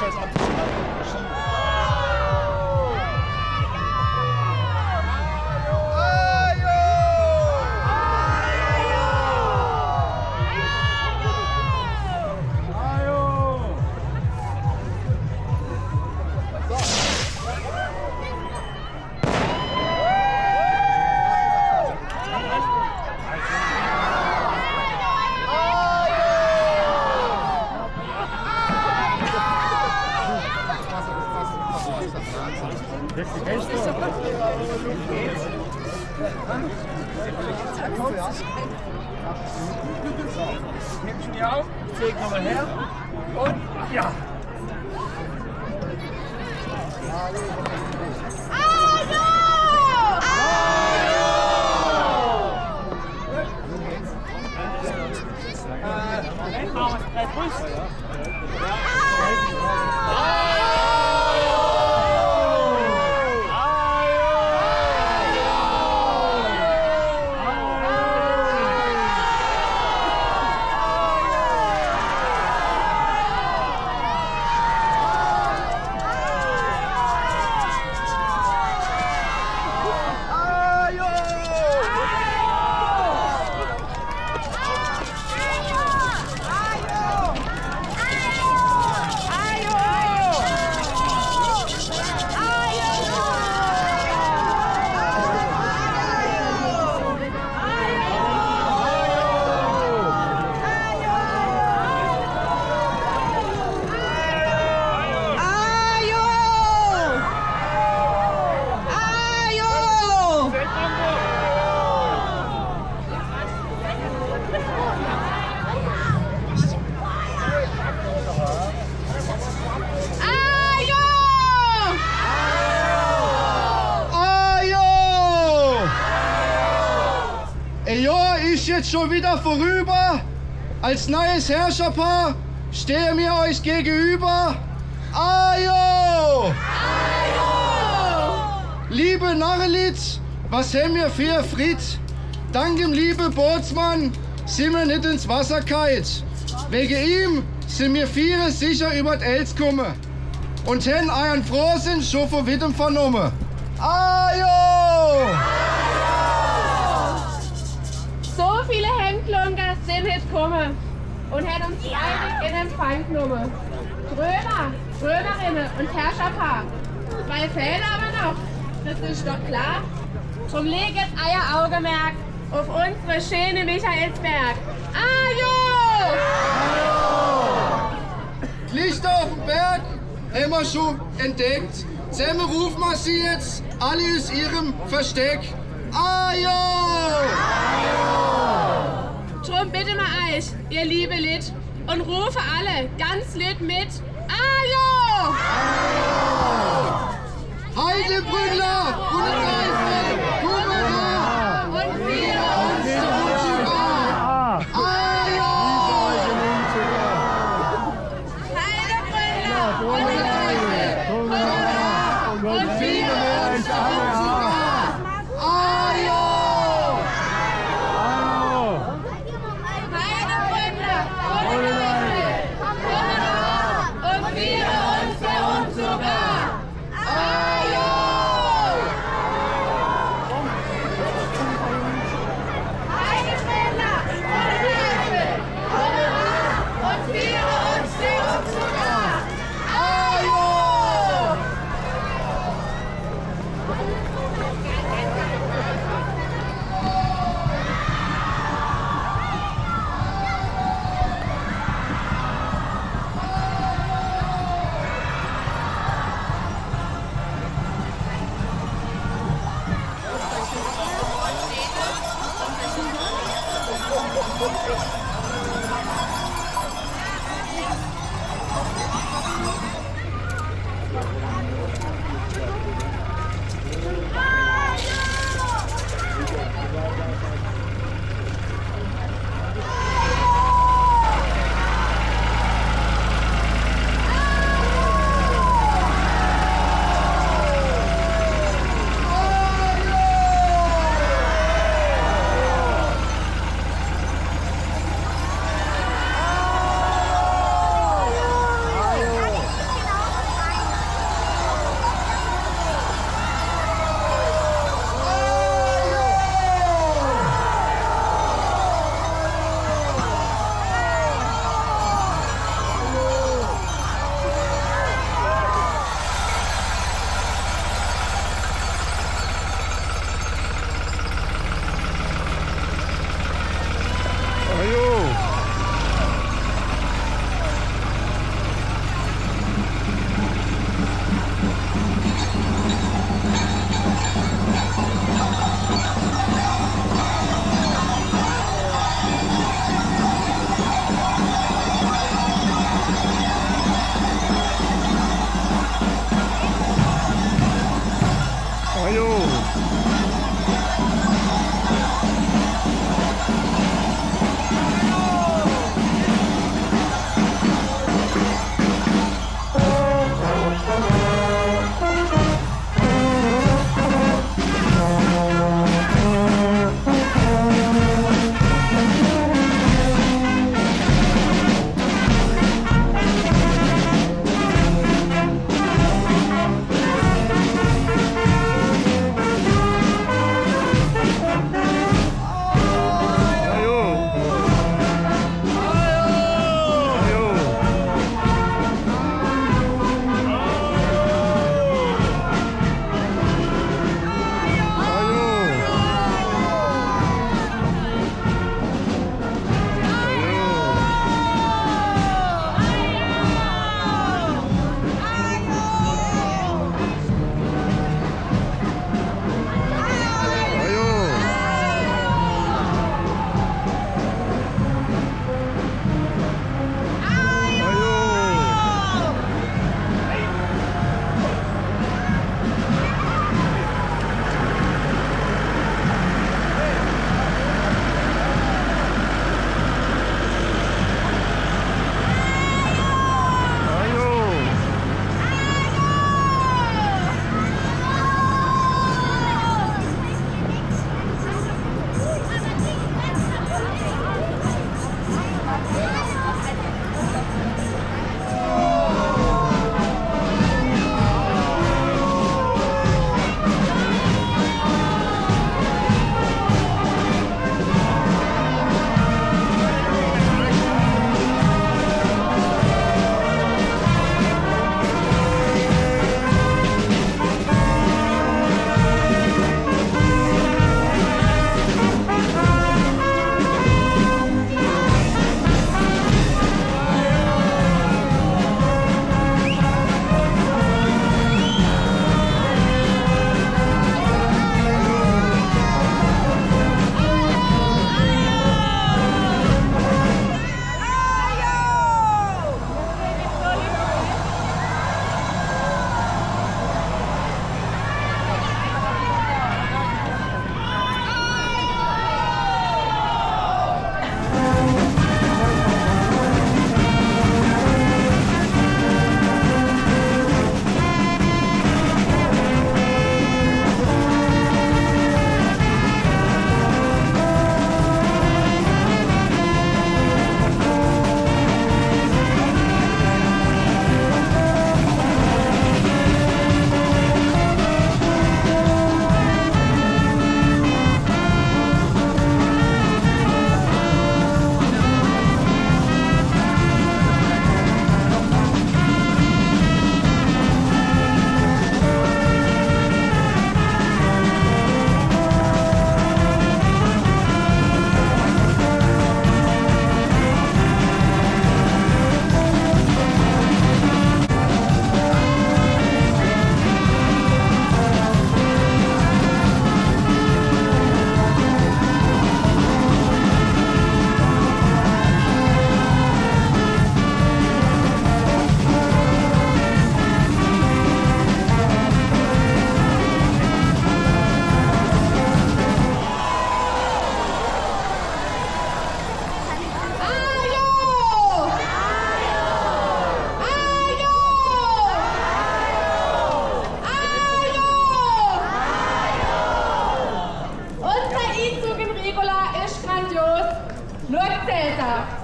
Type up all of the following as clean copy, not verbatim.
Scheiß abzuschalten. Häppchen hier auf, ich zeige nochmal her und ja. Jahr ist jetzt schon wieder vorüber. Als neues Herrscherpaar stehe mir euch gegenüber. Ajo! Liebe Narrelitz, was haben wir für Fried? Dank dem liebe Bootsmann sind wir nicht ins Wasser kalt. Wegen ihm sind wir vier sicher über die Els gekommen. Und haben euren Frohsinn schon von Wittem vernommen. Ajo! So viele Hemdlunker sind jetzt gekommen und haben uns eilig in Empfang genommen. Trömer, Trömerinnen und Herrscherpaar. 2 fehlen aber noch, das ist doch klar. Drum legt euer Augenmerk auf unsere schöne Michaelsberg. Ajo! Die Lichter auf dem Berg haben wir schon entdeckt. Zusammen rufen wir sie jetzt alle aus ihrem Versteck. Ajo! Drum bitten wir euch, ihr liebe Lit, und rufe alle ganz Lit mit. Ajo! Heidelbrünnler, gute Leistung, Hurra! Und wir uns zurück. Ajo! Heidelbrünnler, gute Leistung, Hurra! Und wir uns zurück. Ajo! Heidelbrünnler, gute Leistung, Hurra! Und wir uns für uns sogar. Ajo! Heidelbrünnler, gute Leistung, Hurra! Und wir uns für uns sogar. Ajo!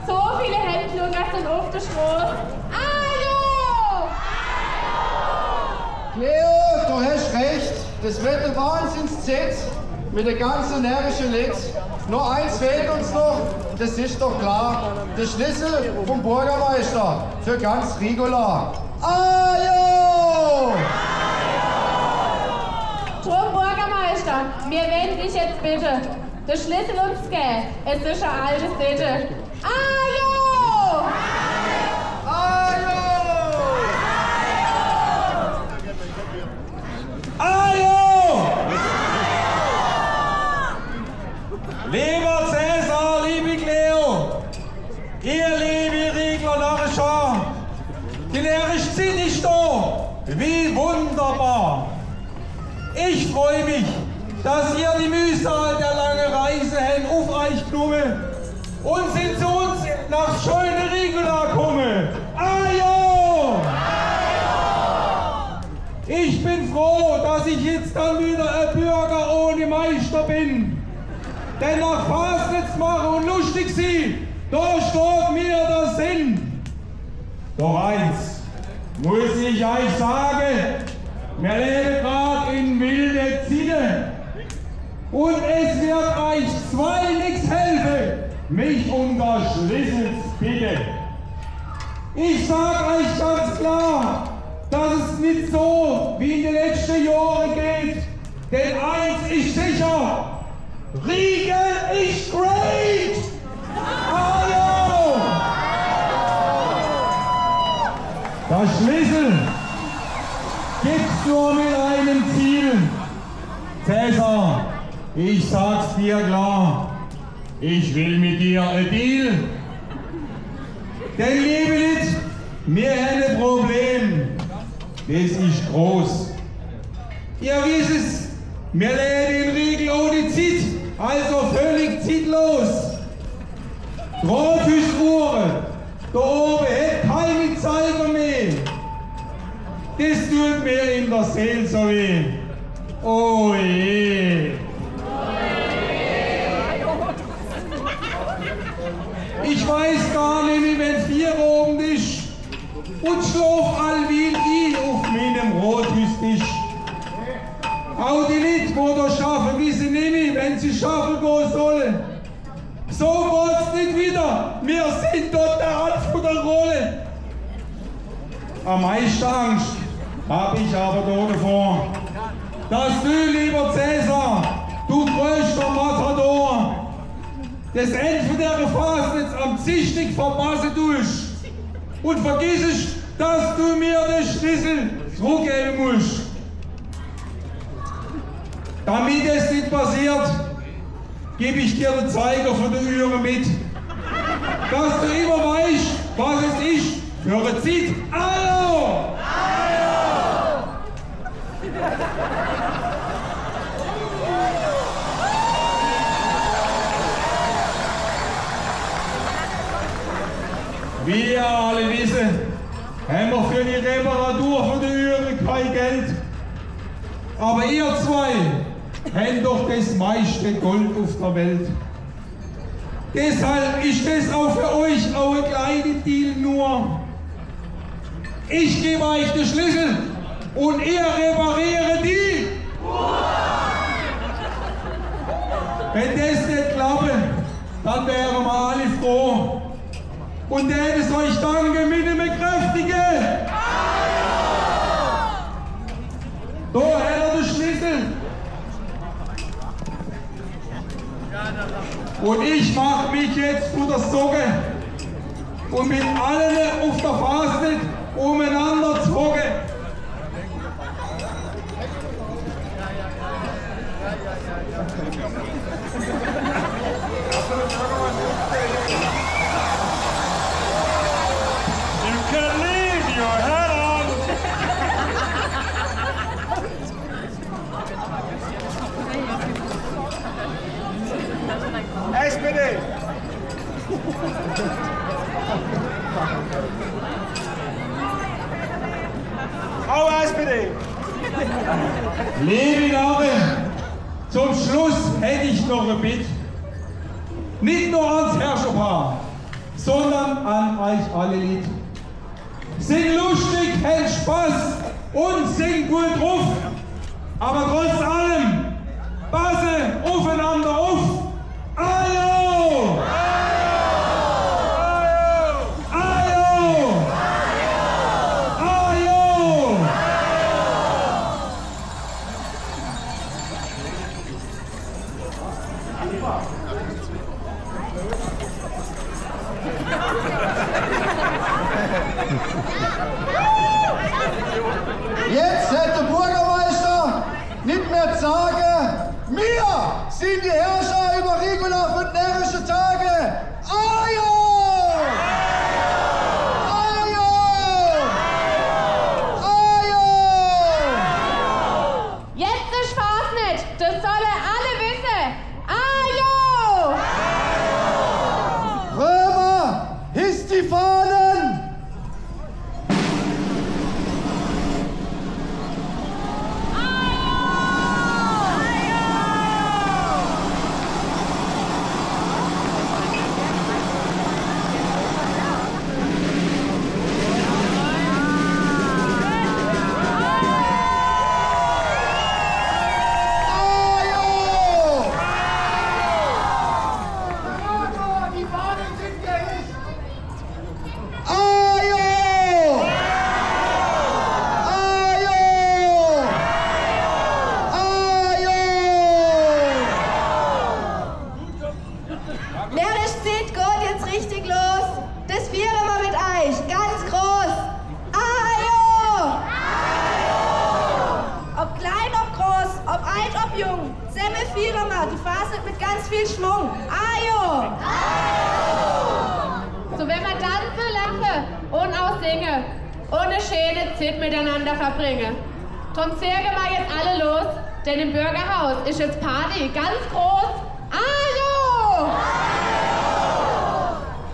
So viele Hemdlungers sind auf der Straße. Ajo! Cleo, du hast recht. Das wird ein Wahnsinns-Set mit der ganzen närrischen Lied. Nur eins fehlt uns noch, das ist doch klar. Der Schlüssel vom Bürgermeister für ganz Rigola. Ajo! Drum, Bürgermeister, wir wollen dich jetzt bitte. Der Schlüssel uns geben. Es ist eine alte Sitte. Ajo! Ajo! Ajo! Lieber Cäsar, liebe Cleo, ihr liebe Riegler Narrenschar, die närrische Zeit ist da. Wie wunderbar! Ich freue mich, dass ihr die Mühsal der langen Reise auf euch genommen und sind zu uns nach schöne Rigola kommen. Ajo! Ich bin froh, dass ich jetzt dann wieder ein Bürger ohne Meister bin. Denn nach Fasnitz machen und lustig sie, da steht mir der Sinn. Doch eins muss ich euch sagen, wir leben gerade in wilde Zeiten. Und es wird euch zwei nichts helfen, mich um das Schlüssel zu bitten. Ich sag euch ganz klar, dass es nicht so wie in den letzten Jahren geht. Denn eins ist sicher, Riegel ist great! Hallo! Der Schlüssel gibt's nur mit einem Ziel. Cäsar, ich sag's dir klar, ich will mit dir ein Deal. Denn liebe Leute, wir haben ein Problem, das ist groß. Ihr wisst es, wir leben in Riegel ohne Zeit, also völlig zeitlos. Die Rothüstuhren, da oben hat keine Zeiger mehr. Das tut mir in der Seele so weh. Oh je. Ich weiß gar nicht, wie wenn 4 oben ist und schlaf all wie ich auf meinem Rothüstisch. Auch die Leute, die da schaffen, wissen nicht mehr, wenn sie schaffen gehen sollen. So geht's nicht wieder. Wir sind dort der Anfang der Rolle. Am meisten Angst hab ich aber da davor, dass du, lieber Cäsar, du größter Matador, das Ende von der Fasnitz am Zichtig verpassen tust und vergissest, dass du mir den Schlüssel zurückgeben musst. Damit es nicht passiert, gebe ich dir den Zeiger von der Uhr mit, dass du immer weißt, was es ist für eine Zeit. Hallo! Wie ihr alle wissen, haben wir für die Reparatur von der Uhr kein Geld. Aber ihr zwei habt doch das meiste Gold auf der Welt. Deshalb ist das auch für euch auch ein kleiner Deal nur. Ich gebe euch den Schlüssel und ihr repariert die. Wenn das nicht klappt, dann wären wir alle froh. Und der hätte es euch danke mit dem Kräftigen. Da hat er den Schlüssel. Und ich mach mich jetzt von der Socke und mit allen auf der Fasnet umeinander zogen. You can leave your head on. SPD. Frau SPD. Liebe Narren, zum Schluss hätte ich noch ein Bitte. Nicht nur ans Herrscherpaar, sondern an euch alle Lied. Sing lustig, hält Spaß und sing gut drauf. Aber trotz allem, passe aufeinander auf. Ajo! Ajo! Ajo! Jetzt hätte der Bürgermeister nicht mehr zu sagen, wir sind die Herrscher über Rigolach und närrische Tage. Ajo! Ajo! Ajo! Jetzt ist Spaß nicht, das sollen alle wissen. Ajo! Römer, hisst die Fahnen! Närrisch zieht geht jetzt richtig los. Das vieren wir mit euch, ganz groß. Ajo! Ob klein, ob groß, ob alt, ob jung. Semmel vieren wir, die Phase mit ganz viel Schwung. Ajo! So wenn wir tanzen, lachen und auch singen und eine schöne Zeit miteinander verbringen. Drum zirgen wir jetzt alle los, denn im Bürgerhaus ist jetzt Party, ganz groß. Ajo!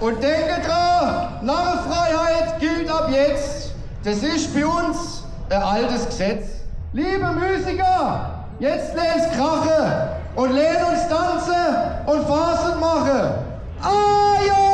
Und denke dran, Narrenfreiheit gilt ab jetzt. Das ist bei uns ein altes Gesetz. Liebe Musiker, jetzt lehnt's krache und lehnt uns tanzen und Phasen machen. Ajo!